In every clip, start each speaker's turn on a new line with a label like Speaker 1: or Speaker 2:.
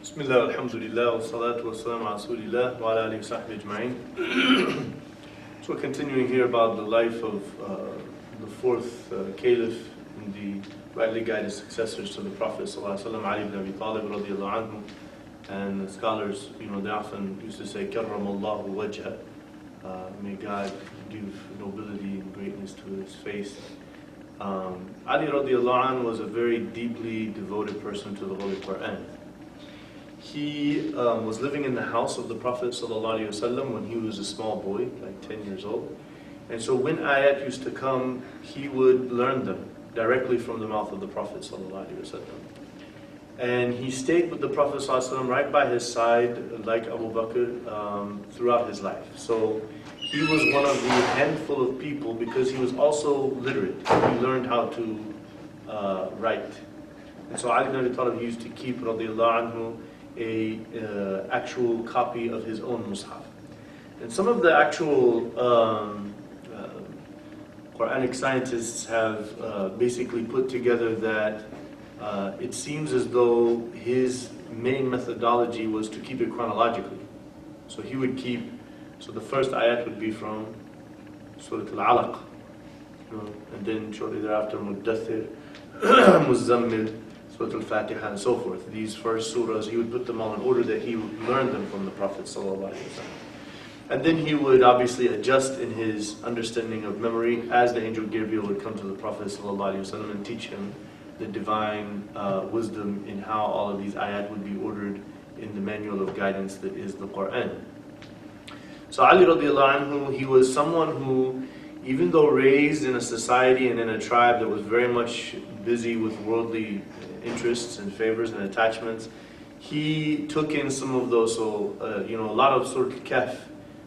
Speaker 1: Bismillah, alhamdulillah, wa salatu wa salam ala rasulillah wa ala alihi wa sahbihi ajma'in. So we're continuing here about the life of the fourth caliph and the rightly guided successors to the Prophet sallallahu alaihi wasallam, Ali ibn Abi Talib radiallahu anhu. And the scholars, they often used to say, Karramallahu wajha. May God give nobility and greatness to his face. Ali radiallahu anhu was a very deeply devoted person to the Holy Quran. He was living in the house of the Prophet ﷺ when he was a small boy, like 10 years old. And so when ayat used to come, he would learn them directly from the mouth of the Prophet ﷺ. And he stayed with the Prophet ﷺ right by his side, like Abu Bakr, throughout his life. So he was one of the handful of people, because he was also literate. He learned how to write. And so Ali ibn Abi Talib used to keep, radiallahu anhu, a actual copy of his own mushaf. And some of the actual Quranic scientists have basically put together that it seems as though his main methodology was to keep it chronologically. So he would keep, so the first ayat would be from Surah Al-Alaq, and then shortly thereafter Muddathir, Muzammil, Surah Al-Fatiha, and so forth. These first surahs, he would put them all in order that he would learn them from the Prophet ﷺ. And then he would obviously adjust in his understanding of memory as the angel Gabriel would come to the Prophet ﷺ and teach him the divine wisdom in how all of these ayat would be ordered in the manual of guidance that is the Quran. So Ali radiallahu anhu, he was someone who, even though raised in a society and in a tribe that was very much busy with worldly interests and favors and attachments, he took in some of those. So a lot of Surah Al-Kahf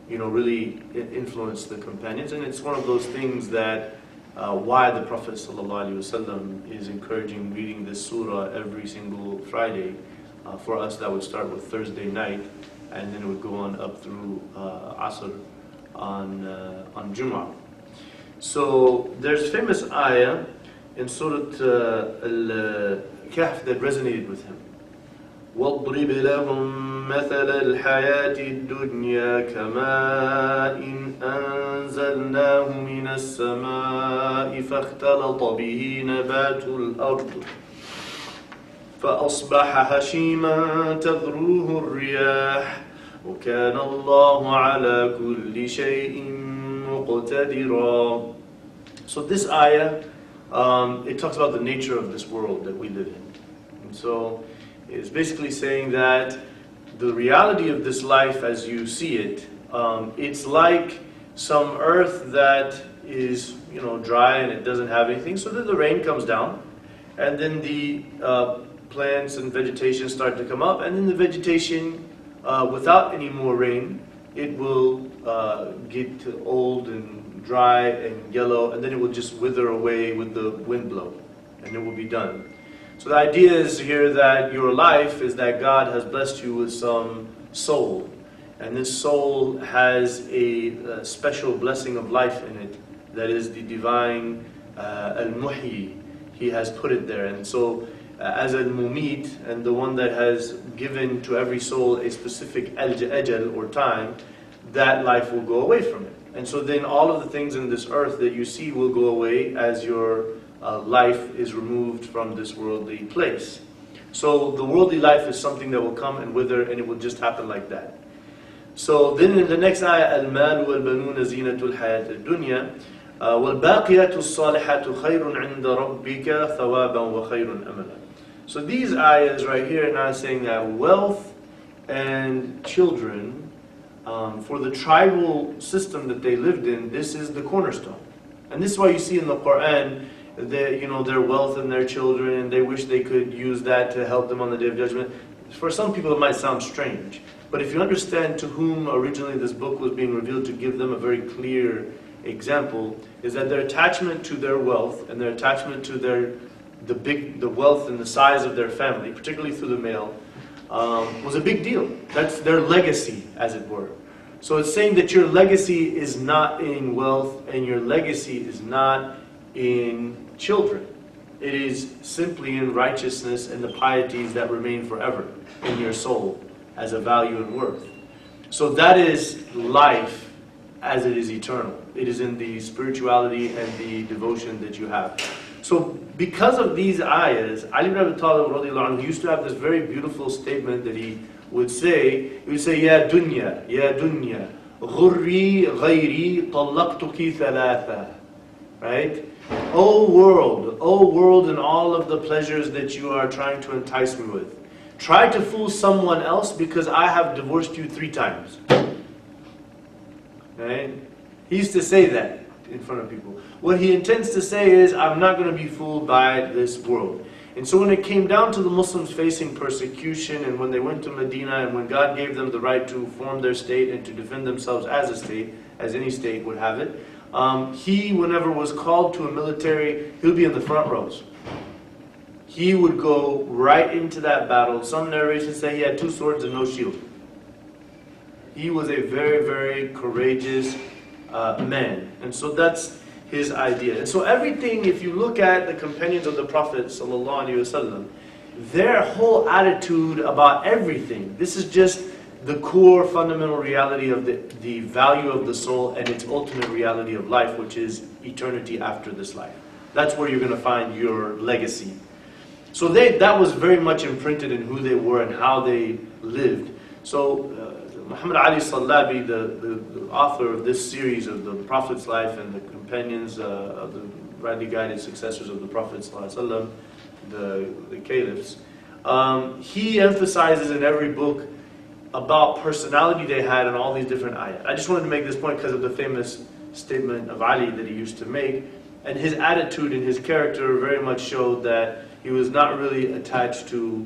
Speaker 1: really influenced the companions, and it's one of those things that why the Prophet ﷺ is encouraging reading this surah every single Friday. For us, that would start with Thursday night, and then it would go on up through Asr on Jum'ah. So there's famous ayah in Surah Al-Kahf that resonated with him. وَاضْرِبْ لَهُمْ مَثَلَ الْحَيَاةِ الدُّنْيَا كَمَاءٍ أَنزَلْنَاهُ مِنَ السَّمَاءِ فَاخْتَلَطَ بِهِ نَبَاتُ الْأَرْضِ فَأَصْبَحَ هَشِيمًا تَذْرُوهُ الرِّيَاحُ وَكَانَ اللَّهُ عَلَى كُلِّ شَيْءٍ مُقْتَدِرًا. So this ayah, it talks about the nature of this world that we live in. And so it's basically saying that the reality of this life as you see it, it's like some earth that is dry and it doesn't have anything, so then the rain comes down, and then the plants and vegetation start to come up, and then the vegetation, without any more rain, it will get old and dry and yellow, and then it will just wither away with the wind blow, and it will be done. So the idea is here that your life is that God has blessed you with some soul, and this soul has a special blessing of life in it, that is the divine al-muhyi. He has put it there, and so as al-mumit, and the one that has given to every soul a specific ajal or time, that life will go away from it. And so then all of the things in this earth that you see will go away as your life is removed from this worldly place. So the worldly life is something that will come and wither, and it will just happen like that. So then in the next ayah, al-mal wal-banuna zinatul hayat al-dunya wal-baqiyatu as-salihatu khayrun 'inda rabbika thawaban wa khayrun amala. So these ayahs right here are now saying that wealth and children, for the tribal system that they lived in, this is the cornerstone. And this is why you see in the Quran their wealth and their children, and they wish they could use that to help them on the Day of Judgment. For some people it might sound strange, but if you understand to whom originally this book was being revealed to give them a very clear example, is that their attachment to their wealth and their attachment to the wealth and the size of their family, particularly through the male, was a big deal. That's their legacy, as it were. So it's saying that your legacy is not in wealth, and your legacy is not in children. it is simply in righteousness and the pieties that remain forever in your soul as a value and worth. So that is life as it is eternal. It is in the spirituality and the devotion that you have. So because of these ayahs, Ali ibn Abi Talib radiallahu anhu used to have this very beautiful statement that he would say, Ya dunya, ghurri ghayri talaqtuki thalatha. Right? O world and all of the pleasures that you are trying to entice me with. Try to fool someone else because I have divorced you 3 times. Right? He used to say that in front of people. What he intends to say is, I'm not going to be fooled by this world. And so when it came down to the Muslims facing persecution, and when they went to Medina, and when God gave them the right to form their state and to defend themselves as a state, as any state would have it, he, whenever was called to a military, he would be in the front rows. He would go right into that battle. Some narrations say he had 2 swords and no shield. He was a very, very courageous man. And so that's his idea. And so everything, if you look at the companions of the Prophet ﷺ, their whole attitude about everything, this is just the core fundamental reality of the value of the soul and its ultimate reality of life, which is eternity after this life. That's where you're going to find your legacy. So that was very much imprinted in who they were and how they lived. So Muhammad Ali Sallabi, the author of this series of the Prophet's life and the companions of the rightly guided successors of the Prophet ﷺ, the caliphs, he emphasizes in every book about personality they had and all these different ayat. I just wanted to make this point because of the famous statement of Ali that he used to make. And his attitude and his character very much showed that he was not really attached to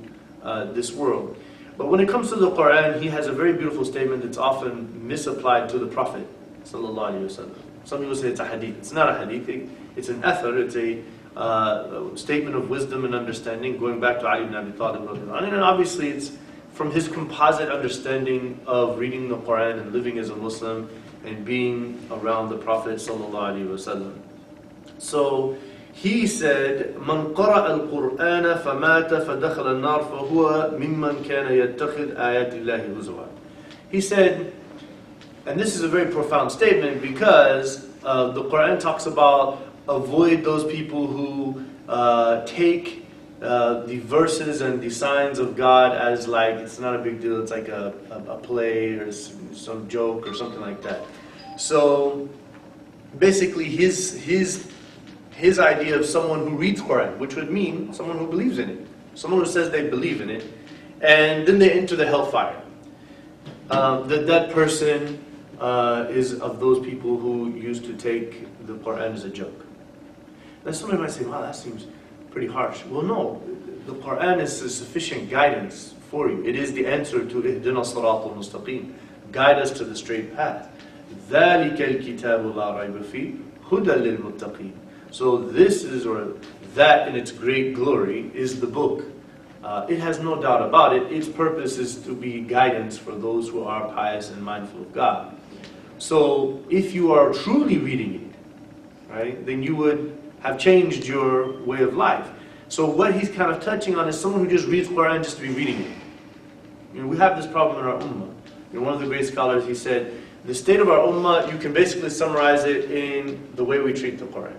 Speaker 1: this world. But when it comes to the Quran, he has a very beautiful statement that's often misapplied to the Prophet ﷺ. Some people say it's a hadith. It's not a hadith. It's an athar. It's a statement of wisdom and understanding going back to Ali ibn Abi Talib. And obviously it's from his composite understanding of reading the Quran and living as a Muslim and being around the Prophet ﷺ. So he said, "Man qara'a al-Qur'ana famata fadakhala an-nar fahuwa mimman kana yattakhid ayati Allahi huzwa." He said, and this is a very profound statement because the Quran talks about avoid those people who take the verses and the signs of God as like it's not a big deal. It's like a play or some joke or something like that. So basically, his idea of someone who reads Quran, which would mean someone who believes in it, someone who says they believe in it, and then they enter the hellfire. That person is of those people who used to take the Quran as a joke. Now somebody might say, wow, that seems pretty harsh. Well, no, the Quran is a sufficient guidance for you. It is the answer to Ihdina Siratal Mustaqim. Guide us to the straight path. ذَلِكَ الْكِتَابُ لَا رَيْبَ فِيهِ هُدًى لِلْمُتَّقِينَ. So this is, or that in its great glory, is the book. It has no doubt about it. Its purpose is to be guidance for those who are pious and mindful of God. So if you are truly reading it, right, then you would have changed your way of life. So what he's kind of touching on is someone who just reads Quran just to be reading it. You know, we have this problem in our ummah. You know, one of the great scholars, he said, the state of our ummah, you can basically summarize it in the way we treat the Quran.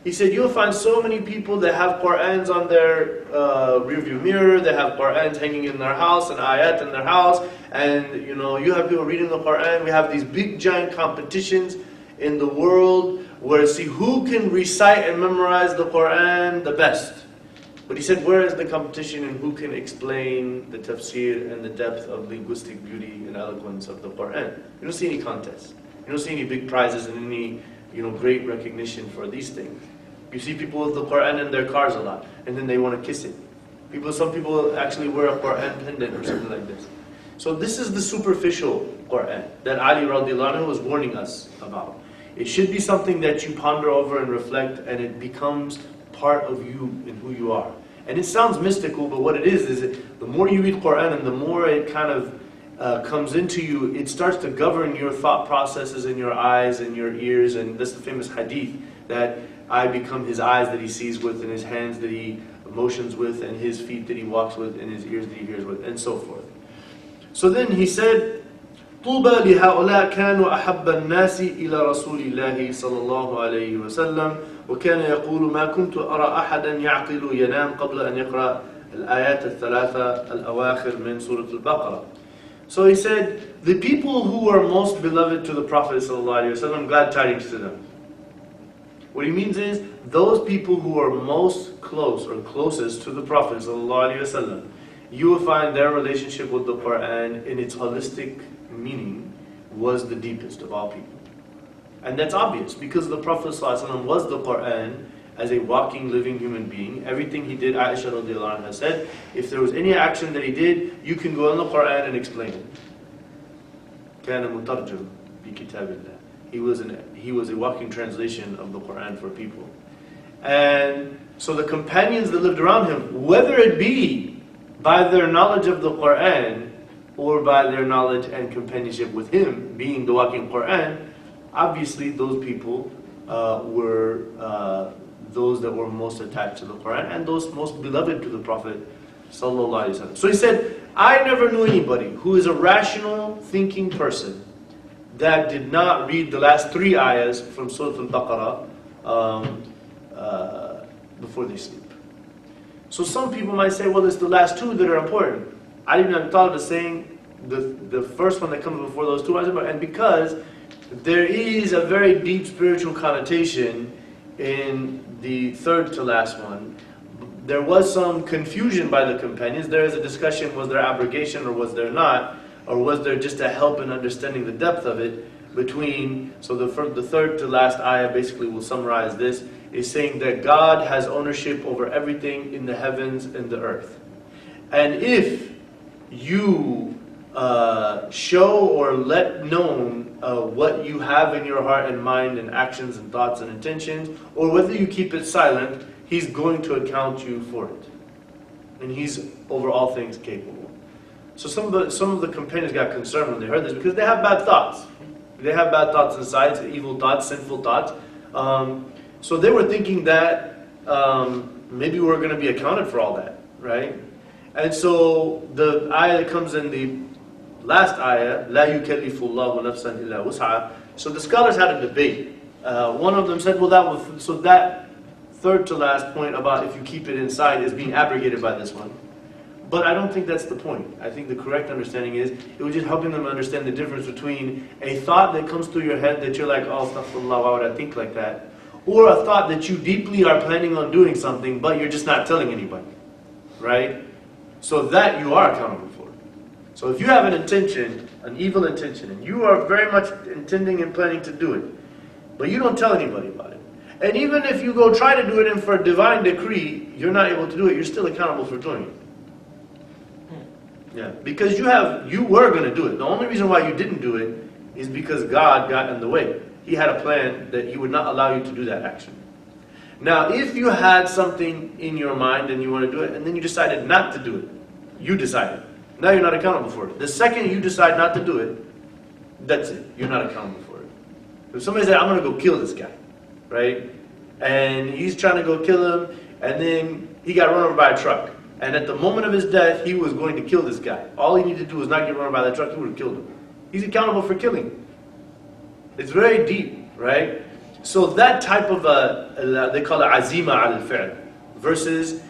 Speaker 1: He said, you'll find so many people that have Qur'ans on their rearview mirror, they have Qur'ans hanging in their house, and ayat in their house, and you know, you have people reading the Qur'an. We have these big giant competitions in the world where, see, who can recite and memorize the Qur'an the best. But he said, where is the competition in who can explain the tafsir and the depth of linguistic beauty and eloquence of the Qur'an? You don't see any contests. You don't see any big prizes and any great recognition for these things. You see people with the Quran in their cars a lot, and then they want to kiss it. Some people actually wear a Quran pendant or something like this. So this is the superficial Quran that Ali radiallahu anhu was warning us about. It should be something that you ponder over and reflect, and it becomes part of you and who you are. And it sounds mystical, but what it is the more you read Quran and the more it kind of comes into you, it starts to govern your thought processes in your eyes and your ears. And that's the famous hadith that I become his eyes that he sees with, and his hands that he motions with, and his feet that he walks with, and his ears that he hears with, and so forth. So then he said, طوبى لهؤلاء كانوا أحب الناس إلى رسول الله صلى الله عليه وسلم وكان يقول ما كنت أرى أحدا يعقل ينام قبل أن يقرأ الآيات الثلاثة الأواخر من سورة البقرة. So he said, the people who are most beloved to the Prophet ﷺ, glad tidings to them. What he means is, those people who are most close or closest to the Prophet ﷺ, you will find their relationship with the Quran in its holistic meaning was the deepest of all people. And that's obvious, because the Prophet ﷺ was the Quran as a walking, living human being. Everything he did, Aisha radiallahu anha said, if there was any action that he did, you can go in the Quran and explain it. كان مترجم بكتاب الله. He was a walking translation of the Quran for people. And so the companions that lived around him, whether it be by their knowledge of the Quran or by their knowledge and companionship with him, being the walking Quran, obviously those people were those that were most attached to the Quran and those most beloved to the Prophet sallallahu alaihi wasallam. So he said, I never knew anybody who is a rational thinking person that did not read the last 3 ayahs from Surah Al-Baqarah before they sleep. So some people might say, well, it's the last 2 that are important. Ali ibn Abi Talib is saying the first one that comes before those 2 ayahs, and because there is a very deep spiritual connotation in the third to last one. There was some confusion by the companions. There is a discussion, was there abrogation or was there not? Or was there just a help in understanding the depth of it between, so the third to last ayah basically will summarize this, is saying that God has ownership over everything in the heavens and the earth. And if you show or let known what you have in your heart and mind and actions and thoughts and intentions, or whether you keep it silent, He's going to account you for it. And He's over all things capable. So some of the companions got concerned when they heard this, because they have bad thoughts. They have bad thoughts inside, evil thoughts, sinful thoughts. So they were thinking that maybe we're going to be accounted for all that, right? And so the ayah that comes in the last ayah, لا يكلف الله نفسا إلا وسعها. So the scholars had a debate. One of them said, well, that third to last point about if you keep it inside is being abrogated by this one. But I don't think that's the point. I think the correct understanding is, it was just helping them understand the difference between a thought that comes through your head that you're like, oh, astaghfirullah, why would I think like that? Or a thought that you deeply are planning on doing something, but you're just not telling anybody, right? So that you are accountable for. So if you have an intention, an evil intention, and you are very much intending and planning to do it, but you don't tell anybody about it, and even if you go try to do it and for a divine decree, you're not able to do it, you're still accountable for doing it. Yeah, because you were going to do it. The only reason why you didn't do it is because God got in the way. He had a plan that He would not allow you to do that action. Now, if you had something in your mind and you want to do it, and then you decided not to do it, you decided. Now you're not accountable for it. The second you decide not to do it, that's it. You're not accountable for it. If somebody said, I'm going to go kill this guy, right? And he's trying to go kill him, and then he got run over by a truck. And at the moment of his death, he was going to kill this guy. All he needed to do was not get run over by the truck, he would have killed him. He's accountable for killing him. It's very deep, right? So that type of they call it azima al-fi'l versus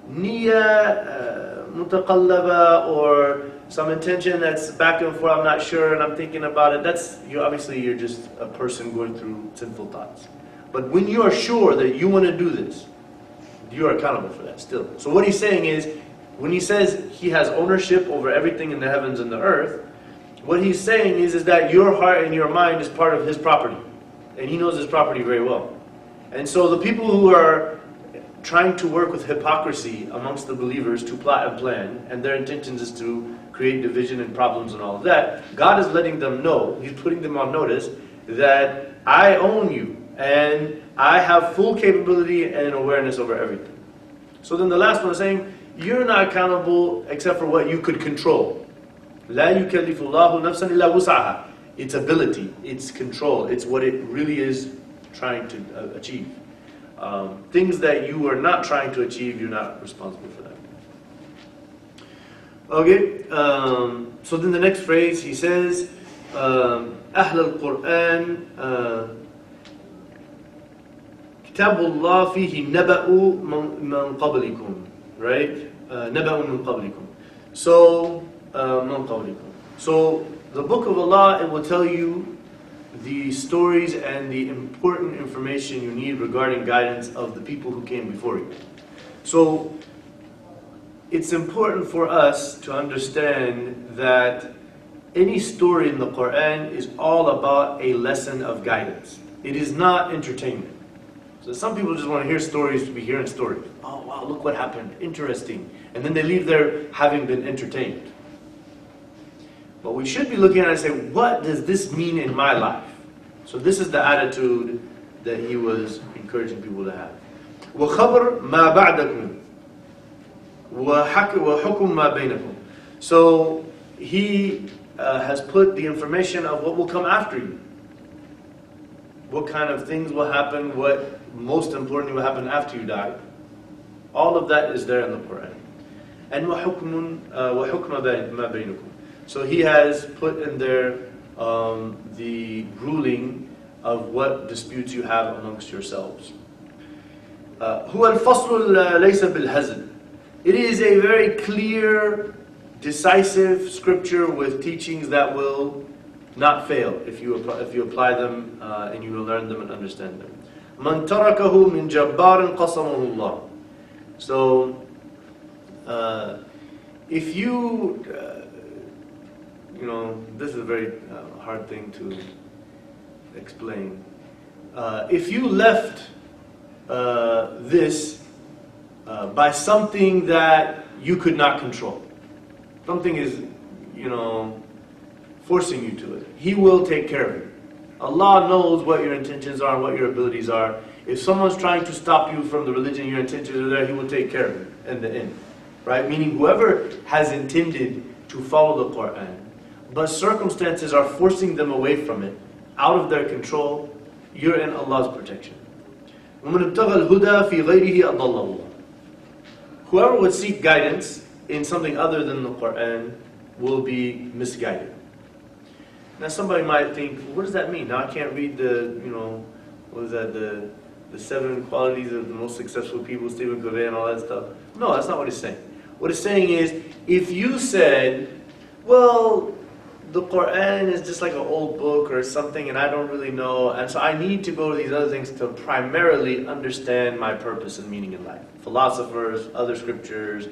Speaker 1: niyya mutaqallaba, or some intention that's back and forth, I'm not sure and I'm thinking about it. That's, you're just a person going through sinful thoughts. But when you are sure that you want to do this, you are accountable for that still. So what he's saying is, when he says he has ownership over everything in the heavens and the earth, what he's saying is that your heart and your mind is part of his property. And he knows his property very well. And so the people who are trying to work with hypocrisy amongst the believers to plot and plan, and their intentions is to create division and problems and all of that, God is letting them know, He's putting them on notice, that I own you, and I have full capability and awareness over everything. So then the last one is saying, you're not accountable except for what you could control. لا يكلف الله نفسا إلا وسعها. Its ability, its control, it's what it really is trying to achieve. things that you are not trying to achieve, you're not responsible for that. Okay, so then the next phrase, he says, أهل القرآن كتاب الله فيه نبأ من قبلكم, right? نبأ من قبلكم. So, من قبلكم. So, the book of Allah, it will tell you the stories and the important information you need regarding guidance of the people who came before you. So, it's important for us to understand that any story in the Quran is all about a lesson of guidance. It is not entertainment. So some people just want to hear stories to be hearing stories. Oh wow, look what happened, interesting. And then they leave there having been entertained. But we should be looking at it and say, what does this mean in my life? So this is the attitude that he was encouraging people to have. وَخَبْرْ مَا بَعْدَكُمْ وَحُكُمْ مَا بَيْنَكُمْ. So he has put the information of what will come after you. What kind of things will happen, what most importantly will happen after you die. All of that is there in the Quran. And وَحُكْمَ مَا بَيْنَكُمْ. So he has put in there the ruling of what disputes you have amongst yourselves. هُوَ الْفَصْلُ لَيْسَ بِالْهَزْلِ. It is a very clear, decisive scripture with teachings that will not fail if you apply them and you will learn them and understand them. مَنْ تَرَكَهُ مِنْ جَبَّارٍ قَصَمَهُ اللَّهُ. So, if you, this is a very hard thing to explain. If you left this by something that you could not control, something is, forcing you to it, He will take care of it. Allah knows what your intentions are and what your abilities are. If someone's trying to stop you from the religion, your intentions are there, He will take care of it in the end. Right? Meaning whoever has intended to follow the Quran, but circumstances are forcing them away from it, out of their control, you're in Allah's protection. وَمَنِ ابْتَغَى الْهُدَى فِي غَيْرِهِ أَضَلَّهُ اللَّهُ. Whoever would seek guidance in something other than the Quran will be misguided. Now somebody might think, what does that mean? Now I can't read the 7 qualities of the most successful people, Stephen Covey and all that stuff. No, that's not what it's saying. What it's saying is, if you said, well, the Quran is just like an old book or something and I don't really know, and so I need to go to these other things to primarily understand my purpose and meaning in life. Philosophers, other scriptures,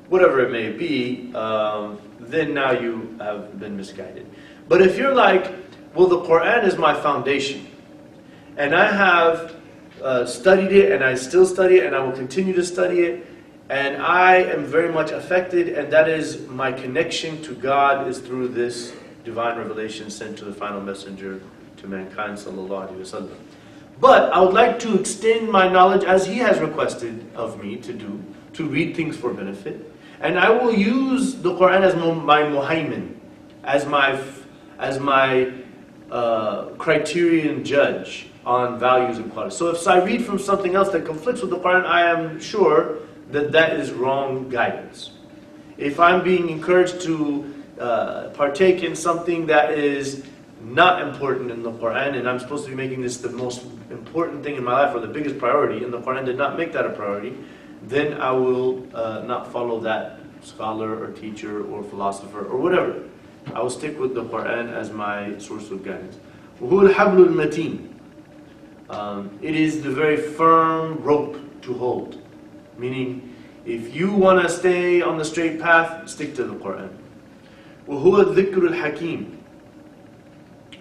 Speaker 1: whatever it may be, then now you have been misguided. But if you're like, well, the Quran is my foundation, and I have studied it, and I still study it, and I will continue to study it, and I am very much affected, and that is my connection to God is through this divine revelation sent to the final messenger to mankind, sallallahu alaihi wasallam. But I would like to extend my knowledge as he has requested of me to do, to read things for benefit, and I will use the Quran as my muhaymin, as my criterion judge on values and qualities. So if I read from something else that conflicts with the Quran, I am sure that that is wrong guidance. If I'm being encouraged to partake in something that is not important in the Quran, and I'm supposed to be making this the most important thing in my life or the biggest priority, and the Quran did not make that a priority, then I will not follow that scholar or teacher or philosopher or whatever. I will stick with the Quran as my source of guidance. وَهُوَ الْحَبْلُ الْمَتِينُ. It is the very firm rope to hold. Meaning, if you want to stay on the straight path, stick to the Quran. وَهُوَ الذِّكْرُ الْحَكِيمُ.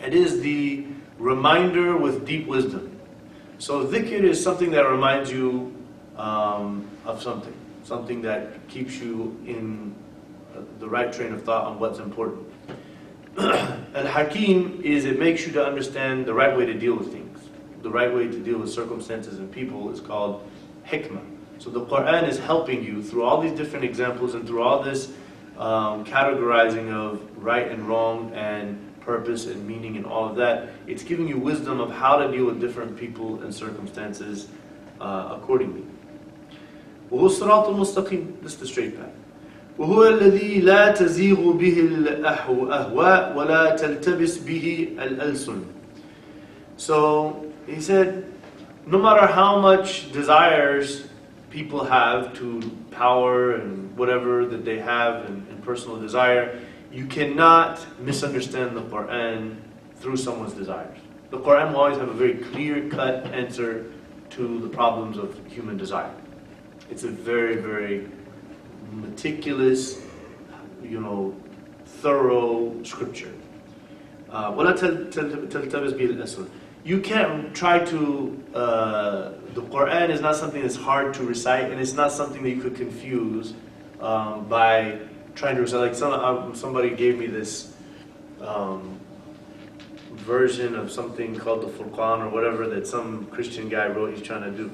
Speaker 1: It is the reminder with deep wisdom. So dhikr is something that reminds you of something that keeps you in the right train of thought on what's important. Al-Hakim is it makes you to understand the right way to deal with things. The right way to deal with circumstances and people is called hikmah. So the Quran is helping you through all these different examples and through all this categorizing of right and wrong and purpose and meaning and all of that. It's giving you wisdom of how to deal with different people and circumstances accordingly. وهو الصراط المستقيم. This is the straight path. وهو الذي لا تزيغ به الأهواء ولا تلتبس به الألسن. So he said, no matter how much desires people have to power and whatever that they have and personal desire, you cannot misunderstand the Quran through someone's desires. The Quran will always have a very clear-cut answer to the problems of human desire. It's a very, very meticulous, thorough scripture. وَلَا تَلْتَبِسْ بِهِ الْأَسْوَدِ. You can't try to, the Quran is not something that's hard to recite, and it's not something that you could confuse by trying to recite. Like somebody gave me this version of something called the Furqan or whatever that some Christian guy wrote he's trying to do.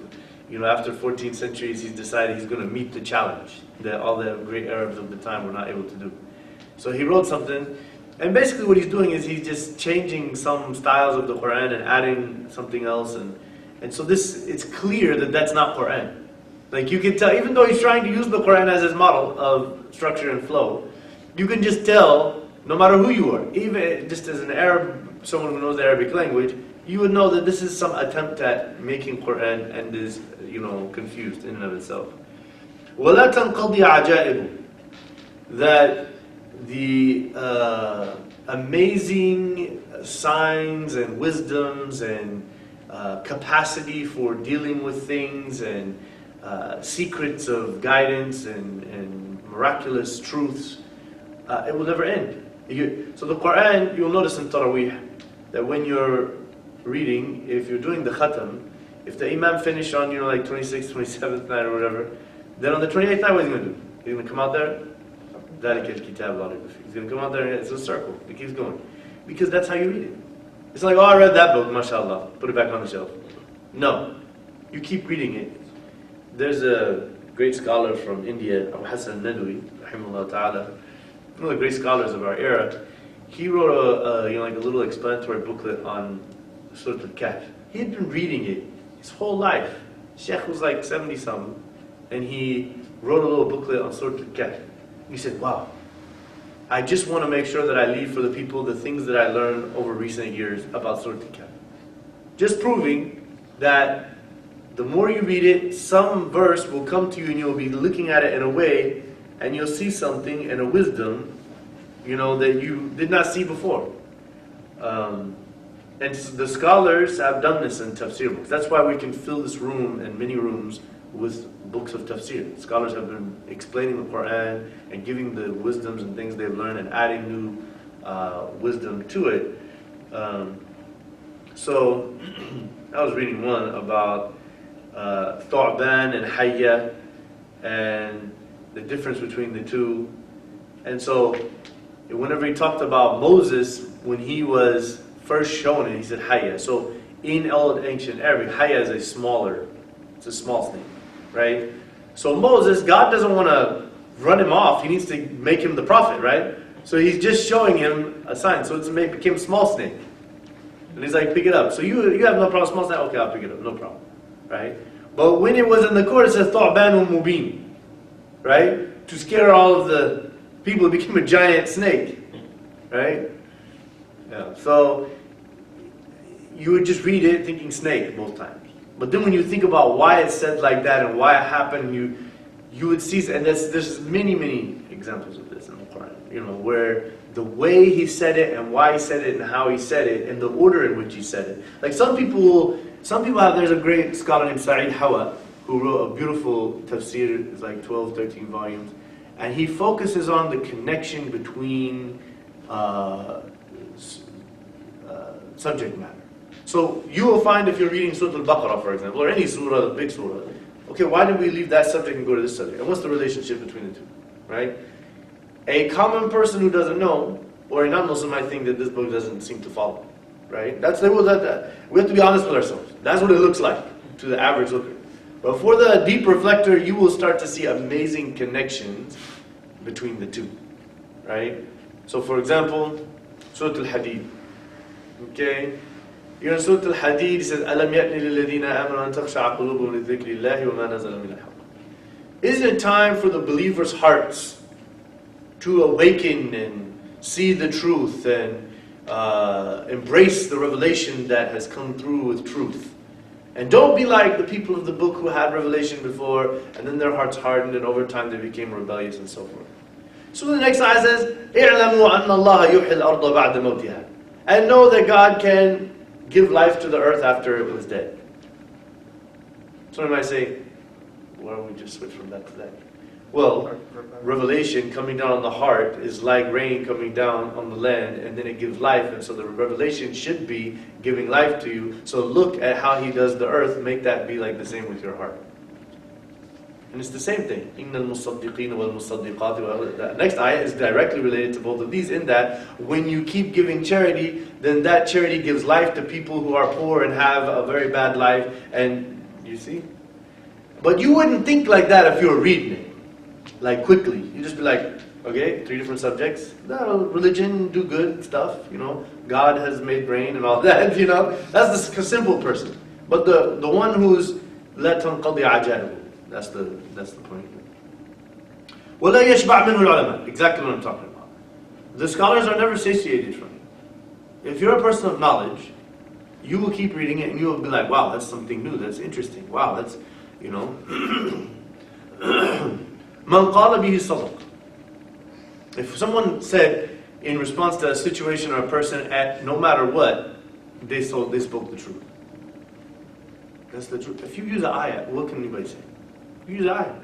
Speaker 1: After 14 centuries, he's decided he's going to meet the challenge that all the great Arabs of the time were not able to do. So he wrote something, and basically what he's doing is he's just changing some styles of the Quran and adding something else, and so it's clear that that's not Quran. Like you can tell, even though he's trying to use the Quran as his model of structure and flow, you can just tell, no matter who you are, even just as an Arab, someone who knows the Arabic language, you would know that this is some attempt at making Quran and is, confused in and of itself. وَلَا تَنْقَضِي عَجَائِبُ. That the amazing signs and wisdoms and capacity for dealing with things and secrets of guidance and miraculous truths, it will never end. So the Quran, you'll notice in Taraweeh, that when you're reading, if you're doing the khatam, if the imam finished on, like 26th, 27th night or whatever, then on the 28th night, what is he going to do? He's going to come out there, he's going to come out there and it's a circle. It keeps going. Because that's how you read it. It's like, oh, I read that book, mashallah, put it back on the shelf. No. You keep reading it. There's a great scholar from India, Abu Hassan Nadwi, rahimahullah ta'ala, one of the great scholars of our era. He wrote a little explanatory booklet on Surah Al-Kahf. He had been reading it his whole life. Sheikh was like 70-something, and he wrote a little booklet on Surah Al-Kahf. He said, wow, I just want to make sure that I leave for the people the things that I learned over recent years about Surah Al-Kahf. Just proving that the more you read it, some verse will come to you and you'll be looking at it in a way, and you'll see something and a wisdom, that you did not see before. And the scholars have done this in tafsir books. That's why we can fill this room and many rooms with books of tafsir. Scholars have been explaining the Quran and giving the wisdoms and things they've learned and adding new wisdom to it. So I was reading one about Thu'ban and Hayya and the difference between the two. And so whenever he talked about Moses, when he was first shown it, he said Hayya. So in old ancient Arabic, Hayya is it's a small snake, right? So Moses, God doesn't want to run him off. He needs to make him the prophet, right? So he's just showing him a sign. So it became small snake. And he's like, pick it up. So you have no problem, small snake? Okay, I'll pick it up, no problem, right? But when it was in the court, it says Thu'ban mubin, right? To scare all of the people, it became a giant snake, right? Yeah. So you would just read it thinking snake most times. But then when you think about why it's said like that and why it happened, you would see, and there's many, many examples of this in the Quran, where the way he said it and why he said it and how he said it and the order in which he said it. Like some people have, there's a great scholar named Sa'id Hawa who wrote a beautiful tafsir, it's like 12, 13 volumes, and he focuses on the connection between subject matter. So you will find if you're reading Surah Al-Baqarah, for example, or any surah, big surah, okay, why did we leave that subject and go to this subject? And what's the relationship between the two, right? A common person who doesn't know, or a non-Muslim might think that this book doesn't seem to follow, right? We have to be honest with ourselves. That's what it looks like to the average looker. But for the deep reflector, you will start to see amazing connections between the two, right? So for example, Surah Al-Hadid, okay? You know, Surah Al-Hadid, he says, أَلَمْ يَأْنِ لِلَّذِينَ آمَنُوا أَن تَخْشَعَ قُلُوبُهُمْ لِذِكْرِ اللَّهِ وَمَا نَزَلَ مِنَ الْحَقِّ. Isn't it time for the believers' hearts to awaken and see the truth and embrace the revelation that has come through with truth? And don't be like the people of the book who had revelation before, and then their hearts hardened, and over time they became rebellious and so forth. So the next ayah says, اعلموا أن الله يحيي الأرض بعد موتها. And know that God can give life to the earth after it was dead. Somebody might say, why don't we just switch from that to that? Well, revelation coming down on the heart is like rain coming down on the land, and then it gives life, and so the revelation should be giving life to you. So look at how He does the earth, make that be like the same with your heart. And it's the same thing. إِنَّ الْمُصَّدِّقِينَ وَالْمُصَّدِّقَاتِ. The next ayah is directly related to both of these, in that when you keep giving charity, then that charity gives life to people who are poor and have a very bad life. And you see? But you wouldn't think like that if you were reading it, like quickly. You just be like, okay, 3 different subjects. No, religion, do good stuff, you know. God has made rain and all that, you know. That's the simple person. But the one who's لَا تَنْقَضِي عَجَائِبُ. That's the point. وَلَا يَشْبَعْ مِنْهُ الْعُلَمَاء. Exactly what I'm talking about. The scholars are never satiated from it. If you're a person of knowledge, you will keep reading it and you will be like, wow, that's something new, that's interesting. Wow, that's, you know. مَنْ قَالَ بِهِ صَدَقَ. If someone said in response to a situation or a person, at no matter what, they spoke the truth. That's the truth. If you use an ayah, what can anybody say? Use ayah.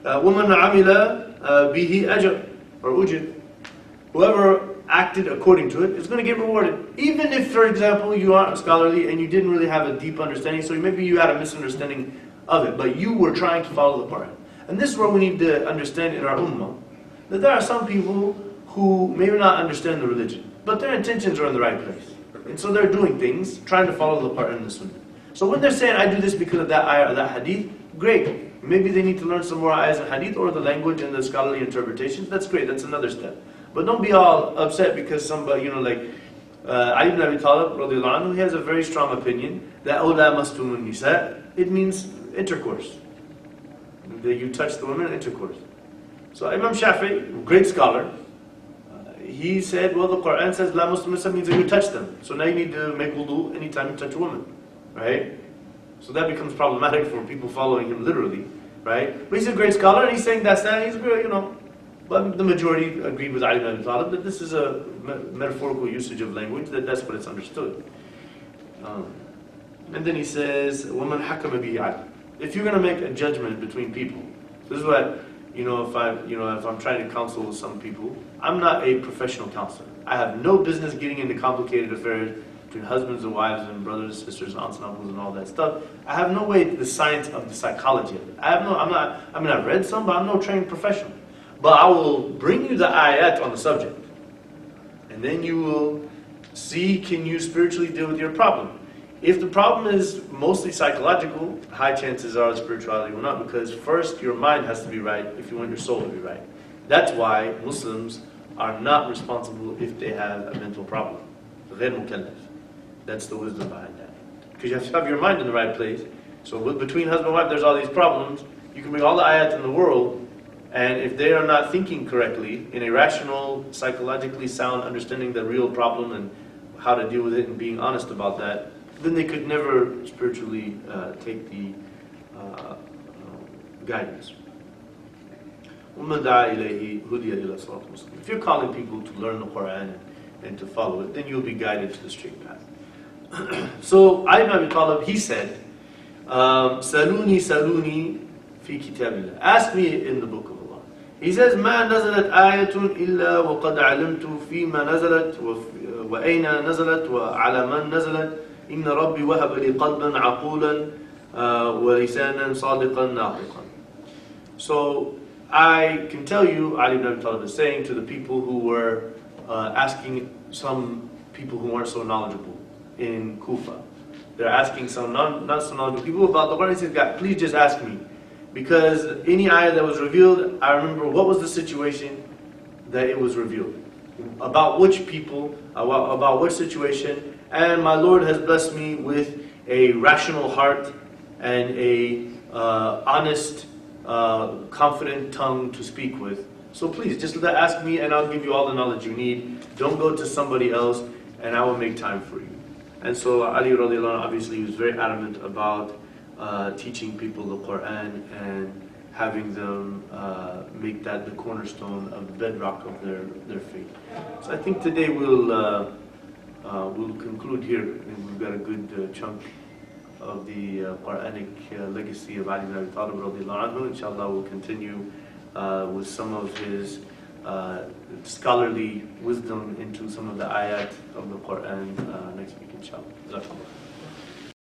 Speaker 1: وَمَنْ عَمِلَ بِهِ أَجْرٍ or ujr. Whoever acted according to it is going to get rewarded. Even if, for example, you aren't scholarly and you didn't really have a deep understanding, so maybe you had a misunderstanding of it, but you were trying to follow the Quran. And this is where we need to understand in our ummah, that there are some people who maybe not understand the religion, but their intentions are in the right place. And so they're doing things, trying to follow the Quran and the Sunnah. So when they're saying, I do this because of that ayah or that hadith, great. Maybe they need to learn some more ayahs and hadith or the language and the scholarly interpretations. That's great, that's another step. But don't be all upset because somebody, you know, like Ali ibn Abi Talib, radiallahu anhu, he has a very strong opinion that أَوْلَا مَسْتُمُ النِّسَاء, it means intercourse. That you touch the women in intercourse. So Imam Shafi'i, great scholar, he said, well, the Quran says La Muslim Nisa means that you touch them. So now you need to make wudu anytime you touch a woman. Right? So that becomes problematic for people following him literally. Right? But he's a great scholar and he's saying that's that. He's great, you know. But the majority agreed with Ali ibn Abi Talib that this is a metaphorical usage of language, that's what it's understood. And then he says, وَمَنْ حَكَمَ بِهِ عَدْلٍ. If you're going to make a judgment between people, this is what, if I'm trying to counsel with some people, I'm not a professional counselor. I have no business getting into complicated affairs between husbands and wives and brothers, sisters, aunts and uncles and all that stuff. I have no way to the science of the psychology of it. I've read some, but I'm no trained professional. But I will bring you the ayat on the subject. And then you will see, can you spiritually deal with your problem? If the problem is mostly psychological, high chances are spirituality will not, because first your mind has to be right if you want your soul to be right. That's why Muslims are not responsible if they have a mental problem. غير مكلف. That's the wisdom behind that. Because you have to have your mind in the right place. So between husband and wife, there's all these problems. You can bring all the ayat in the world, and if they are not thinking correctly, in a rational, psychologically sound understanding the real problem and how to deal with it and being honest about that, then they could never spiritually take the guidance. If you're calling people to learn the Quran and to follow it, then you'll be guided to the straight path. So Ali ibn Abi Talib, he said, Saluni fi kitabillah. Ask me in the book of Allah. He says, ما نزلت آية إلا وقد علمت فيما نزلت وأين نزلت وعلى من نزلت إن ربي وهب لي قلبا عقولا ولسانا صادقا ناطقا. So I can tell you, Ali ibn Abi Talib is saying to the people who were asking some people who weren't so knowledgeable in Kufa. They're asking some not so knowledgeable people about the Quran. He said, God, please just ask me. Because any ayah that was revealed, I remember what was the situation that it was revealed. About which people, about which situation, and my Lord has blessed me with a rational heart and a honest, confident tongue to speak with. So please, just ask me and I'll give you all the knowledge you need. Don't go to somebody else and I will make time for you. And so Ali radiallahu anhu obviously was very adamant about teaching people the Quran and having them make that the cornerstone of the bedrock of their faith. So I think today we'll conclude here. And we've got a good chunk of the Quranic legacy of Ali ibn Abi Talib radiallahu anhu. Inshallah we'll continue with some of his scholarly wisdom into some of the ayat of the Quran next week, inshallah.